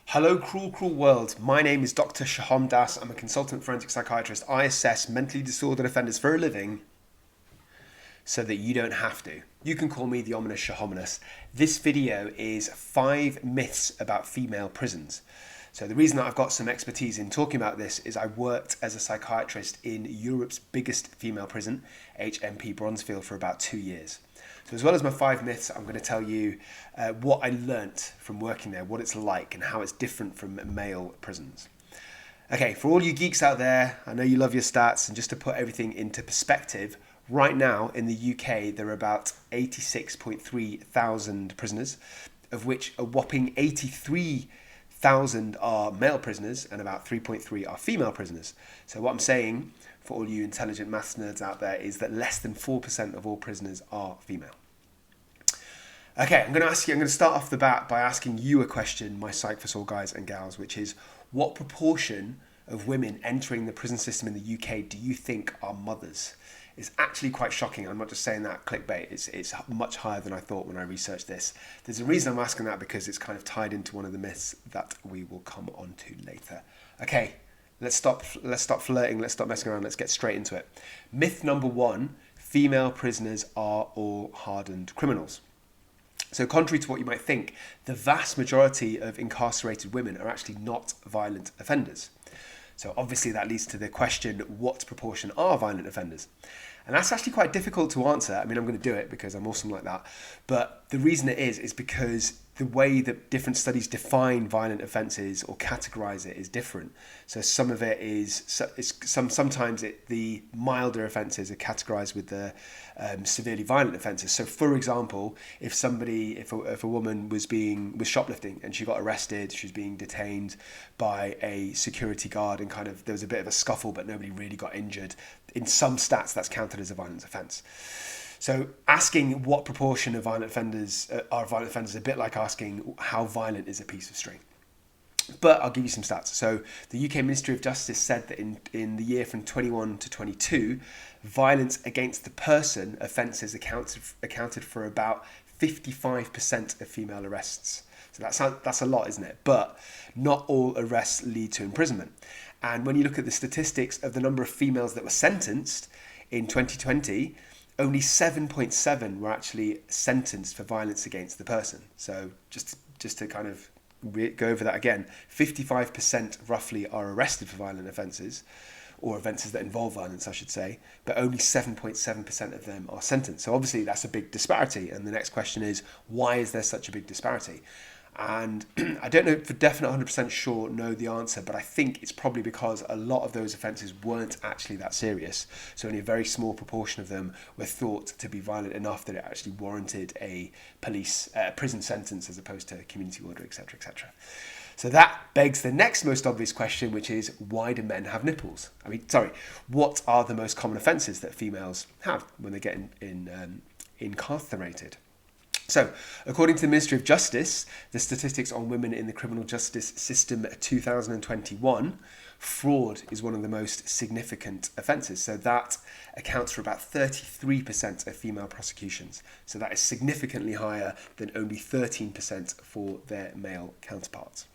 Hello, cruel, cruel world. My name is Dr. Shaham Das. I'm a consultant forensic psychiatrist. I assess mentally disordered offenders for a living so that you don't have to. You can call me the ominous Shahominous. This video is 5 myths about female prisons. So the reason that I've got some expertise in talking about this is I worked as a psychiatrist in Europe's biggest female prison, HMP Bronzefield, for about 2 years. So as well as my 5 myths, I'm going to tell you what I learnt from working there, what it's like and how it's different from male prisons. Okay, for all you geeks out there, I know you love your stats, and just to put everything into perspective, right now in the UK there are about 86.3 thousand prisoners, of which a whopping 83,000 are male prisoners and about 3.3 are female prisoners. So what I'm saying, for all you intelligent maths nerds out there, is that less than 4% of all prisoners are female. Okay, I'm going to start off the bat by asking you a question, my Psych for Soul guys and gals, which is, what proportion of women entering the prison system in the UK do you think are mothers? It's actually quite shocking. I'm not just saying that clickbait. It's much higher than I thought when I researched this. There's a reason I'm asking that, because it's kind of tied into one of the myths that we will come on to later. Okay. Let's stop flirting, let's stop messing around, let's get straight into it. Myth number 1, female prisoners are all hardened criminals. So contrary to what you might think, the vast majority of incarcerated women are actually not violent offenders. So obviously that leads to the question, what proportion are violent offenders? And that's actually quite difficult to answer. I mean, I'm going to do it because I'm awesome like that. But the reason it is because the way that different studies define violent offences or categorise it is different. So some of it is, sometimes the milder offences are categorised with the severely violent offences. So for example, if a woman was shoplifting and she got arrested, she was being detained by a security guard and there was a bit of a scuffle but nobody really got injured, in some stats that's counted as a violent offence. So asking what proportion of violent offenders are violent offenders is a bit like asking how violent is a piece of string. But I'll give you some stats. So the UK Ministry of Justice said that in the year from 21 to 22, violence against the person offences accounted for about 55% of female arrests. So that's a lot, isn't it? But not all arrests lead to imprisonment. And when you look at the statistics of the number of females that were sentenced in 2020, only 7.7 were actually sentenced for violence against the person. So just to kind of go over that again, 55% roughly are arrested for violent offences, or offences that involve violence, I should say, but only 7.7% of them are sentenced. So obviously that's a big disparity. And the next question is, why is there such a big disparity? And I don't know for definite 100% sure know the answer, but I think it's probably because a lot of those offences weren't actually that serious. So only a very small proportion of them were thought to be violent enough that it actually warranted a prison sentence as opposed to a community order, etc., etc. So that begs the next most obvious question, which is, why do men have nipples? What are the most common offences that females have when they get incarcerated? So, according to the Ministry of Justice, the statistics on women in the criminal justice system 2021, fraud is one of the most significant offences. So that accounts for about 33% of female prosecutions. So that is significantly higher than only 13% for their male counterparts.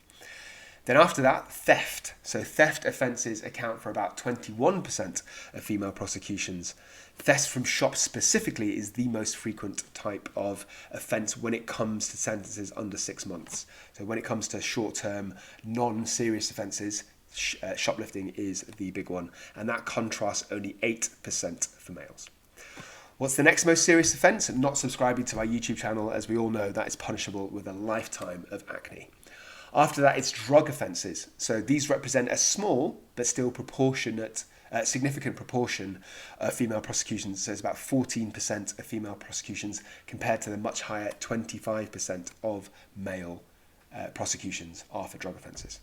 Then after that, theft. So theft offences account for about 21% of female prosecutions. Theft from shops specifically is the most frequent type of offence when it comes to sentences under 6 months. So when it comes to short-term, non-serious offences, shoplifting is the big one. And that contrasts only 8% for males. What's the next most serious offence? Not subscribing to my YouTube channel, as we all know, that is punishable with a lifetime of acne. After that, it's drug offences. So these represent a small but still significant proportion of female prosecutions. So it's about 14% of female prosecutions compared to the much higher 25% of male prosecutions are for drug offences.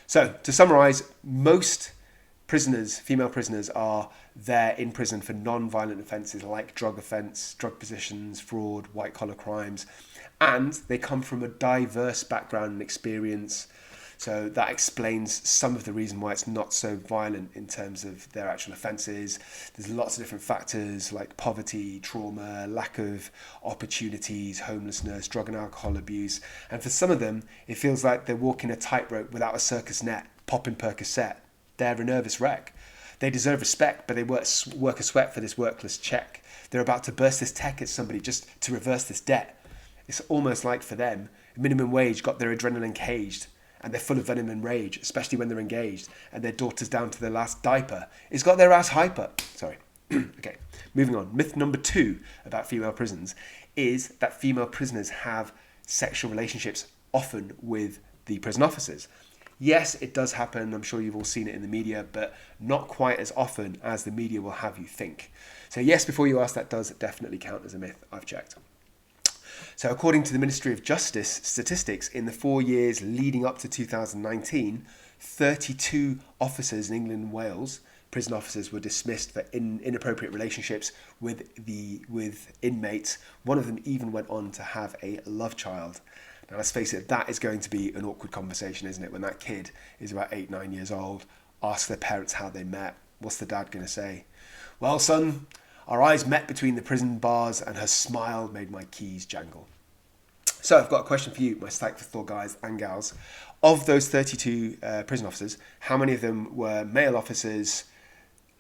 So to summarise, most prisoners, female prisoners, are there in prison for non-violent offences like drug offence, drug possessions, fraud, white-collar crimes, and they come from a diverse background and experience. So that explains some of the reason why it's not so violent in terms of their actual offences. There's lots of different factors like poverty, trauma, lack of opportunities, homelessness, drug and alcohol abuse. And for some of them, it feels like they're walking a tightrope without a circus net, popping Percocet. They're a nervous wreck. They deserve respect, but they work a sweat for this workless check. They're about to burst this tech at somebody just to reverse this debt. It's almost like for them, minimum wage got their adrenaline caged, and they're full of venom and rage, especially when they're engaged, and their daughter's down to their last diaper. It's got their ass hyper. Sorry. Okay, moving on. Myth number 2 about female prisons is that female prisoners have sexual relationships often with the prison officers. Yes, it does happen. I'm sure you've all seen it in the media, but not quite as often as the media will have you think. So yes, before you ask, that does definitely count as a myth. I've checked. So according to the Ministry of Justice statistics, in the 4 years leading up to 2019, 32 officers in England and Wales, prison officers, were dismissed for inappropriate relationships with inmates. One of them even went on to have a love child. Now, let's face it, that is going to be an awkward conversation, isn't it? When that kid is about 8-9 years old, asks their parents how they met. What's the dad going to say? Well, son, our eyes met between the prison bars and her smile made my keys jangle. So I've got a question for you, my Psych for Thor guys and gals. Of those 32 prison officers, how many of them were male officers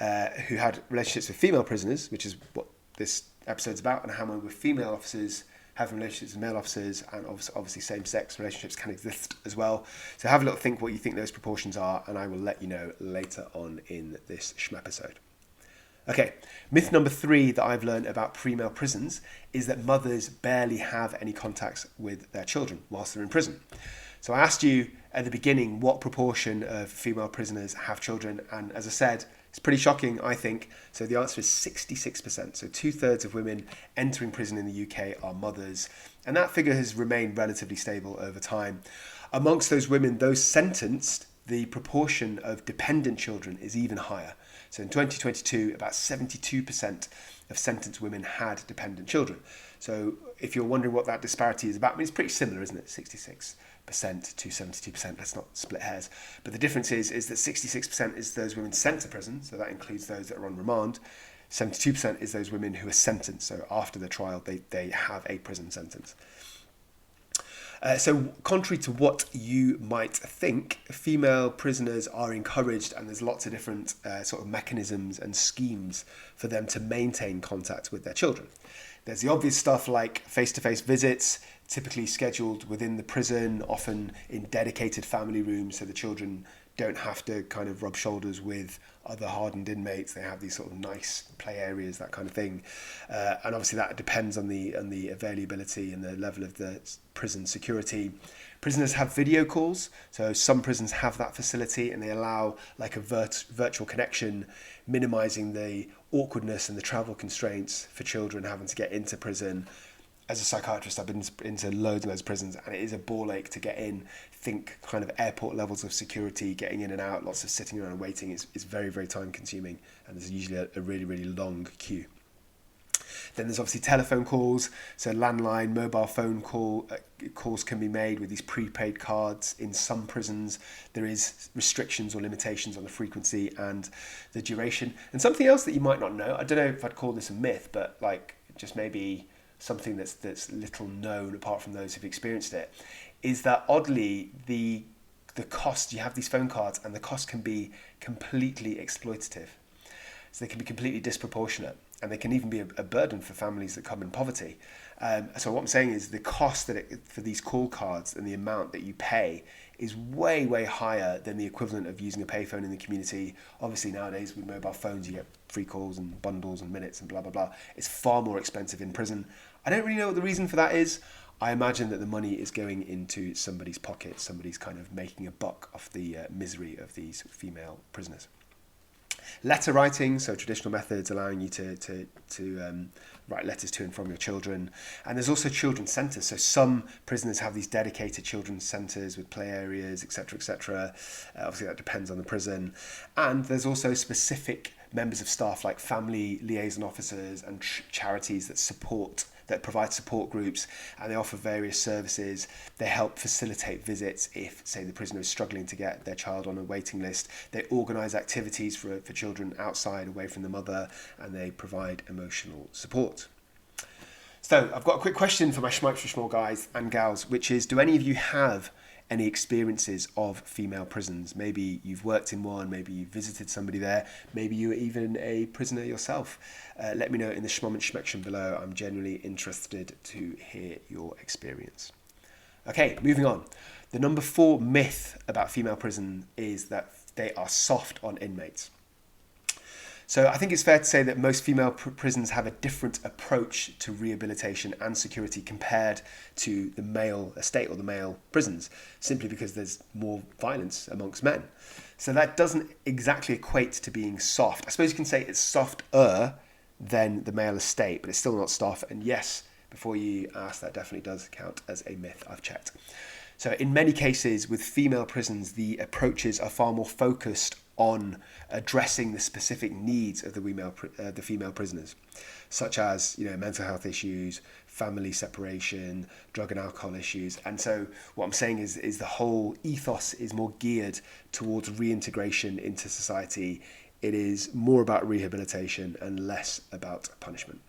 who had relationships with female prisoners, which is what this episode's about, and how many were female officers having relationships with male officers, and obviously same-sex relationships can exist as well. So have a little think what you think those proportions are, and I will let you know later on in this episode. Okay, myth number 3 that I've learned about female prisons is that mothers barely have any contacts with their children whilst they're in prison. So I asked you at the beginning what proportion of female prisoners have children, and as I said, it's pretty shocking, I think. So the answer is 66%. So 2/3 of women entering prison in the UK are mothers. And that figure has remained relatively stable over time. Amongst those women, those sentenced, the proportion of dependent children is even higher. So in 2022, about 72% of sentenced women had dependent children. So if you're wondering what that disparity is about, I mean, it's pretty similar, isn't it? 66% to 72%, let's not split hairs. But the difference is that 66% is those women sent to prison, so that includes those that are on remand. 72% is those women who are sentenced, so after the trial, they have a prison sentence. So contrary to what you might think, female prisoners are encouraged, and there's lots of different sort of mechanisms and schemes for them to maintain contact with their children. There's the obvious stuff like face-to-face visits, typically scheduled within the prison, often in dedicated family rooms, so the children don't have to kind of rub shoulders with other hardened inmates. They have these sort of nice play areas, that kind of thing. And obviously that depends on the availability and the level of the prison security. Prisoners have video calls, so some prisons have that facility, and they allow like a virtual connection, minimizing the awkwardness and the travel constraints for children having to get into prison. As a psychiatrist, I've been into loads of those prisons, and it is a ball ache to get in. Think kind of airport levels of security, getting in and out, lots of sitting around and waiting is very, very time consuming, and there's usually a really, really long queue. Then there's obviously telephone calls, so landline, mobile phone calls can be made with these prepaid cards. In some prisons, there is restrictions or limitations on the frequency and the duration. And something else that you might not know, I don't know if I'd call this a myth, but like just maybe something that's little known apart from those who've experienced it, is that oddly the cost, you have these phone cards and the cost can be completely exploitative. So they can be completely disproportionate, and they can even be a burden for families that come in poverty. So what I'm saying is the cost for these call cards and the amount that you pay is way, way higher than the equivalent of using a payphone in the community. Obviously nowadays with mobile phones you get free calls and bundles and minutes and blah, blah, blah. It's far more expensive in prison. I don't really know what the reason for that is. I imagine that the money is going into somebody's pocket. Somebody's kind of making a buck off the misery of these female prisoners. Letter writing, so traditional methods allowing you to write letters to and from your children. And there's also children's centres. So some prisoners have these dedicated children's centres with play areas, etc., etc. Obviously that depends on the prison. And there's also specific members of staff like family liaison officers and charities that that provide support groups, and they offer various services. They help facilitate visits if, say, the prisoner is struggling to get their child on a waiting list. They organise activities for children outside, away from the mother, and they provide emotional support. So I've got a quick question for my Schmike for Schmall guys and gals, which is, do any of you have any experiences of female prisons? Maybe you've worked in one, maybe you've visited somebody there, maybe you were even a prisoner yourself. Let me know in the Schmom and Schmection below. I'm genuinely interested to hear your experience. Okay, moving on. The number 4 myth about female prison is that they are soft on inmates. So I think it's fair to say that most female prisons have a different approach to rehabilitation and security compared to the male estate or the male prisons, simply because there's more violence amongst men. So that doesn't exactly equate to being soft. I suppose you can say it's softer than the male estate, but it's still not soft. And yes, before you ask, that definitely does count as a myth. I've checked. So in many cases with female prisons, the approaches are far more focused on addressing the specific needs of the female prisoners, such as mental health issues, family separation, drug and alcohol issues. And so what I'm saying is the whole ethos is more geared towards reintegration into society. It is more about rehabilitation and less about punishment.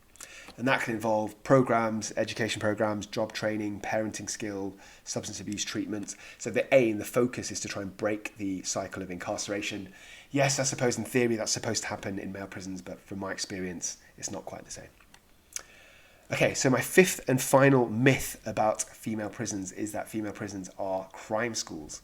And that can involve programs, education programs, job training, parenting skill, substance abuse treatment. So the aim, the focus is to try and break the cycle of incarceration. Yes, I suppose in theory that's supposed to happen in male prisons, but from my experience, it's not quite the same. Okay, so my 5th and final myth about female prisons is that female prisons are crime schools.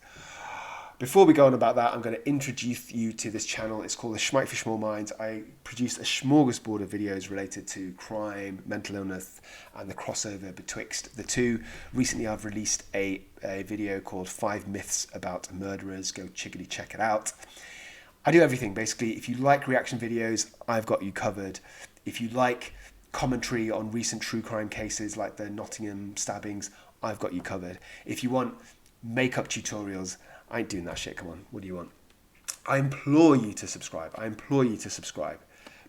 Before we go on about that, I'm going to introduce you to this channel. It's called the Schmike for Schmall Minds. I produce a smorgasbord of videos related to crime, mental illness, and the crossover betwixt the two. Recently, I've released a video called 5 Myths About Murderers. Go chickadee check it out. I do everything, basically. If you like reaction videos, I've got you covered. If you like commentary on recent true crime cases like the Nottingham stabbings, I've got you covered. If you want makeup tutorials, I ain't doing that shit, come on, what do you want? I implore you to subscribe.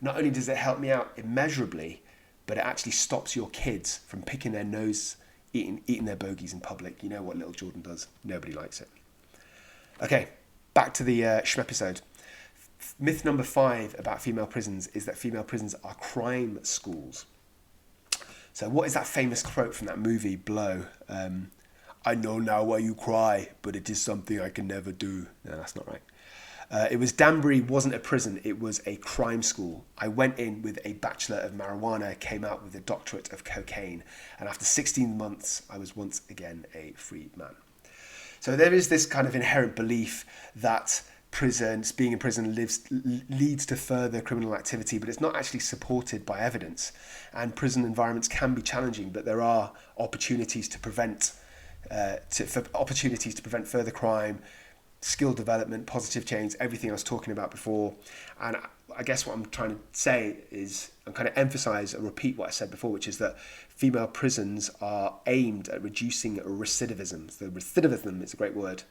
Not only does it help me out immeasurably, but it actually stops your kids from picking their nose, eating their bogies in public. You know what little Jordan does. Nobody likes it. Okay, back to the Schmepisode. Myth number 5 about female prisons is that female prisons are crime schools. So what is that famous quote from that movie, Blow? I know now why you cry, but it is something I can never do. No, that's not right. It was Danbury wasn't a prison, it was a crime school. I went in with a bachelor of marijuana, came out with a doctorate of cocaine, and after 16 months, I was once again a free man. So there is this kind of inherent belief that being in prison leads to further criminal activity, but it's not actually supported by evidence. And prison environments can be challenging, but there are opportunities to prevent further crime, skill development, positive change, everything I was talking about before. And I guess what I'm trying to say is, I'm kind of emphasize and repeat what I said before, which is that female prisons are aimed at reducing recidivism. So recidivism is a great word,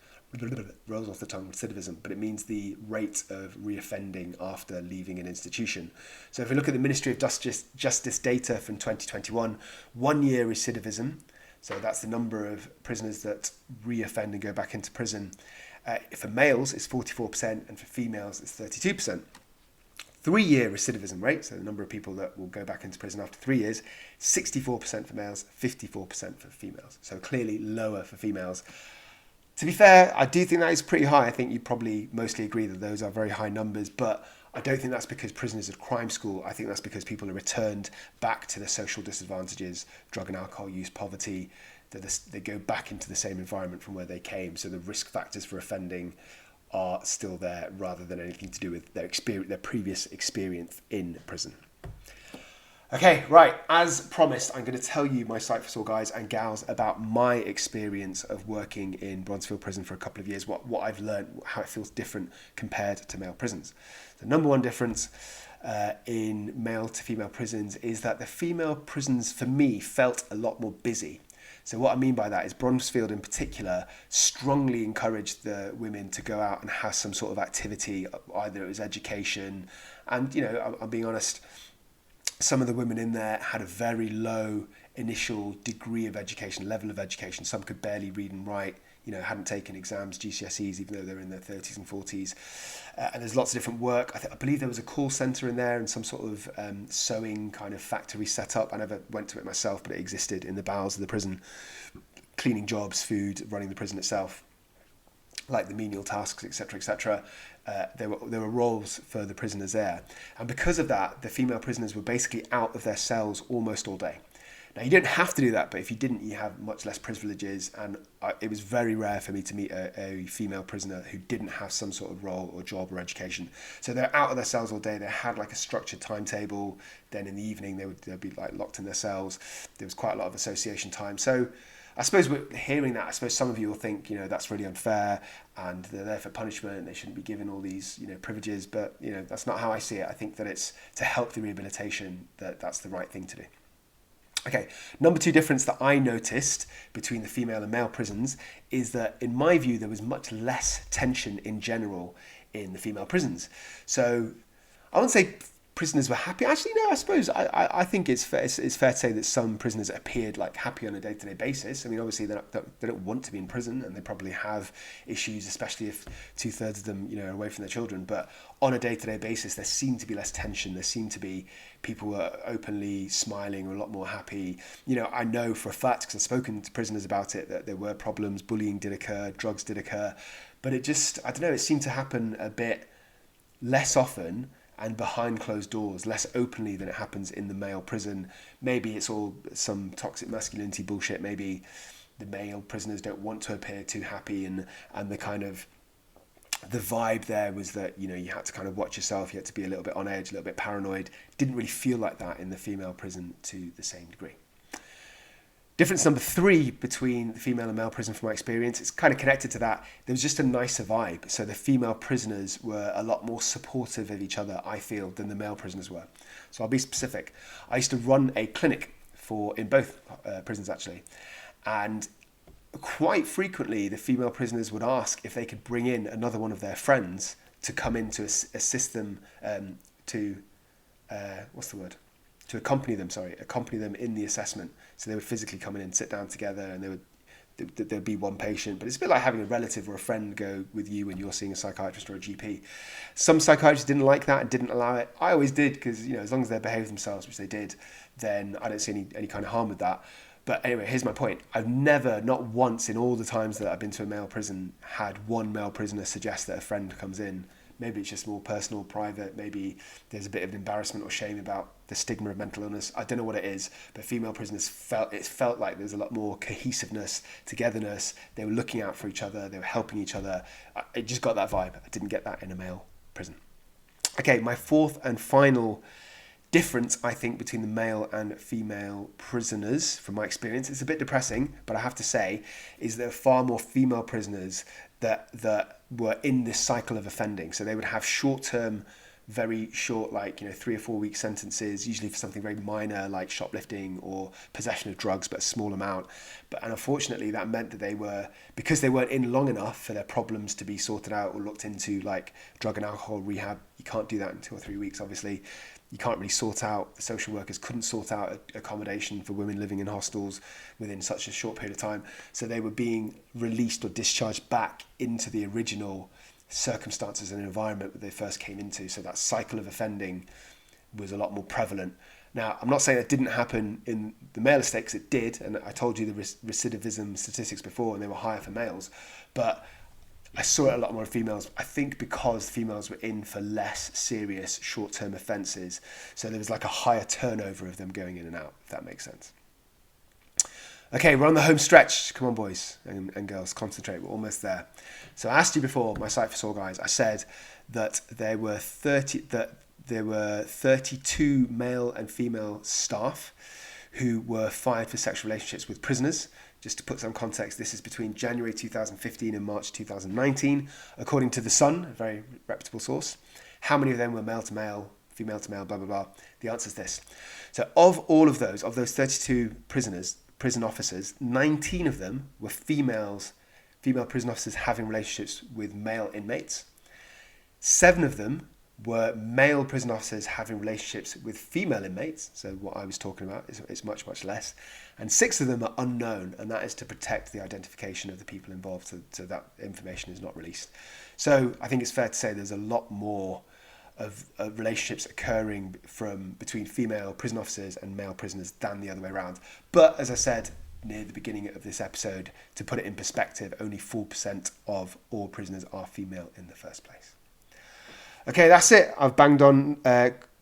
rolls off the tongue, recidivism, but it means the rate of reoffending after leaving an institution. So if we look at the Ministry of Justice data from 2021, 1 year recidivism, so that's the number of prisoners that reoffend and go back into prison. For males, it's 44%, and for females, it's 32%. 3 year recidivism rate, so the number of people that will go back into prison after 3 years, 64% for males, 54% for females. So clearly lower for females. To be fair, I do think that is pretty high. I think you probably mostly agree that those are very high numbers, but I don't think that's because prison is a crime school. I think that's because people are returned back to their social disadvantages, drug and alcohol use, poverty. They go back into the same environment from where they came. So the risk factors for offending are still there, rather than anything to do with their previous experience in prison. Okay, right, as promised, I'm going to tell you, my Psych for Sore guys and gals, about my experience of working in Bronzefield Prison for a couple of years, what I've learned, how it feels different compared to male prisons. The number one difference in male to female prisons is that the female prisons, for me, felt a lot more busy. So what I mean by that is Bronzefield in particular strongly encouraged the women to go out and have some sort of activity, either it was education, and, you know, I'm being honest, some of the women in there had a very low initial degree of education, level of education. Some could barely read and write, hadn't taken exams, GCSEs, even though they're in their 30s and 40s. And there's lots of different work. I believe there was a call centre in there and some sort of sewing kind of factory setup. I never went to it myself, but it existed in the bowels of the prison. Cleaning jobs, food, running the prison itself, like the menial tasks, etc., etc. There were roles for the prisoners there. And because of that, the female prisoners were basically out of their cells almost all day. Now, you don't have to do that, but if you didn't, you have much less privileges. And it was very rare for me to meet a female prisoner who didn't have some sort of role or job or education. So they're out of their cells all day. They had like a structured timetable. Then in the evening, they'd be like locked in their cells. There was quite a lot of association time. So I suppose we're hearing that. I suppose some of you will think, that's really unfair and they're there for punishment and they shouldn't be given all these, privileges. But, that's not how I see it. I think that it's to help the rehabilitation that's the right thing to do. Okay, number 2 difference that I noticed between the female and male prisons is that, in my view, there was much less tension in general in the female prisons. So I wouldn't say prisoners were happy. Actually, no, I suppose I think it's fair to say that some prisoners appeared like happy on a day-to-day basis. I mean, obviously they don't want to be in prison and they probably have issues, especially if 2/3 of them, are away from their children. But on a day-to-day basis, there seemed to be less tension. There seemed to be people were openly smiling or a lot more happy. I know for a fact, because I've spoken to prisoners about it, that there were problems. Bullying did occur, drugs did occur. But it just, I don't know, it seemed to happen a bit less often and behind closed doors, less openly than it happens in the male prison. Maybe it's all some toxic masculinity bullshit. Maybe the male prisoners don't want to appear too happy, and the kind of the vibe there was that, you had to kind of watch yourself. You had to be a little bit on edge, a little bit paranoid. Didn't really feel like that in the female prison to the same degree. Difference number 3 between the female and male prison, from my experience, it's kind of connected to that. There was just a nicer vibe. So the female prisoners were a lot more supportive of each other, I feel, than the male prisoners were. So I'll be specific. I used to run a clinic in both prisons, actually. And quite frequently, the female prisoners would ask if they could bring in another one of their friends to come in to assist them to accompany them in the assessment. So they would physically come in and sit down together, and there'd be one patient. But it's a bit like having a relative or a friend go with you when you're seeing a psychiatrist or a GP. Some psychiatrists didn't like that and didn't allow it. I always did, because as long as they behaved themselves, which they did, then I don't see any kind of harm with that. But anyway, here's my point. I've never, not once in all the times that I've been to a male prison, had one male prisoner suggest that a friend comes in. Maybe it's just more personal, private. Maybe there's a bit of embarrassment or shame about the stigma of mental illness. I don't know what it is, but female prisoners felt like there's a lot more cohesiveness, togetherness. They were looking out for each other. They were helping each other. I just got that vibe. I didn't get that in a male prison. Okay, my 4th and final difference, I think, between the male and female prisoners, from my experience, it's a bit depressing, but I have to say, is there are far more female prisoners that were in this cycle of offending. So they would have short-term, very short, 3 or 4 week sentences, usually for something very minor like shoplifting or possession of drugs, but a small amount. And unfortunately, that meant that because they weren't in long enough for their problems to be sorted out or looked into, like drug and alcohol rehab. You can't do that in 2 or 3 weeks, obviously. You can't really sort out, the social workers couldn't sort out accommodation for women living in hostels within such a short period of time. So they were being released or discharged back into the original circumstances and environment that they first came into. So that cycle of offending was a lot more prevalent. Now, I'm not saying it didn't happen in the male estate, because it did. And I told you the recidivism statistics before, and they were higher for males. But I saw it a lot more in females, I think because females were in for less serious short-term offences. So there was like a higher turnover of them going in and out, if that makes sense. Okay, we're on the home stretch. Come on, boys and girls, concentrate. We're almost there. So I asked you before, my Psych for Sore guys, I said that there were 32 male and female staff who were fired for sexual relationships with prisoners. Just to put some context, this is between January 2015 and March 2019, according to The Sun, a very reputable source. How many of them were male to male, female to male, blah, blah, blah? The answer is this. So of those 32 prison officers, 19 of them were female prison officers having relationships with male inmates. 7 of them were male prison officers having relationships with female inmates, so what I was talking about is much, much less, and 6 of them are unknown, and that is to protect the identification of the people involved, so that information is not released. So I think it's fair to say there's a lot more of relationships occurring between female prison officers and male prisoners than the other way around. But as I said near the beginning of this episode, to put it in perspective, only 4% of all prisoners are female in the first place. Okay, that's it. I've banged on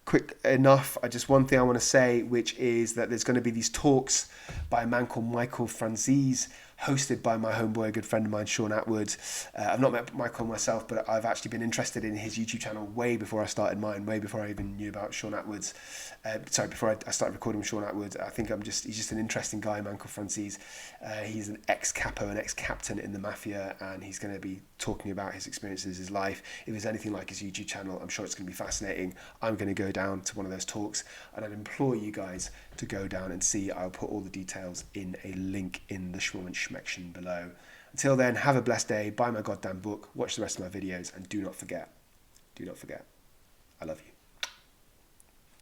quick enough. Just one thing I want to say, which is that there's going to be these talks by a man called Michael FRANZESE, hosted by my homeboy, a good friend of mine, Sean Atwood. I've not met Michael myself, but I've actually been interested in his YouTube channel way before I started mine, way before I even knew about Sean Atwood's. Before I started recording with Sean Atwood. I think he's just an interesting guy, Michael FRANZESE. He's an ex-capo, an ex-captain in the mafia, and he's going to be talking about his experiences, his life. If it's anything like his YouTube channel, I'm sure it's going to be fascinating. I'm going to go down to one of those talks, and I'd implore you guys to go down and see. I'll put all the details in a link in the Schmorman Schmection below. Until then, have a blessed day, buy my goddamn book, watch the rest of my videos, and do not forget, I love you.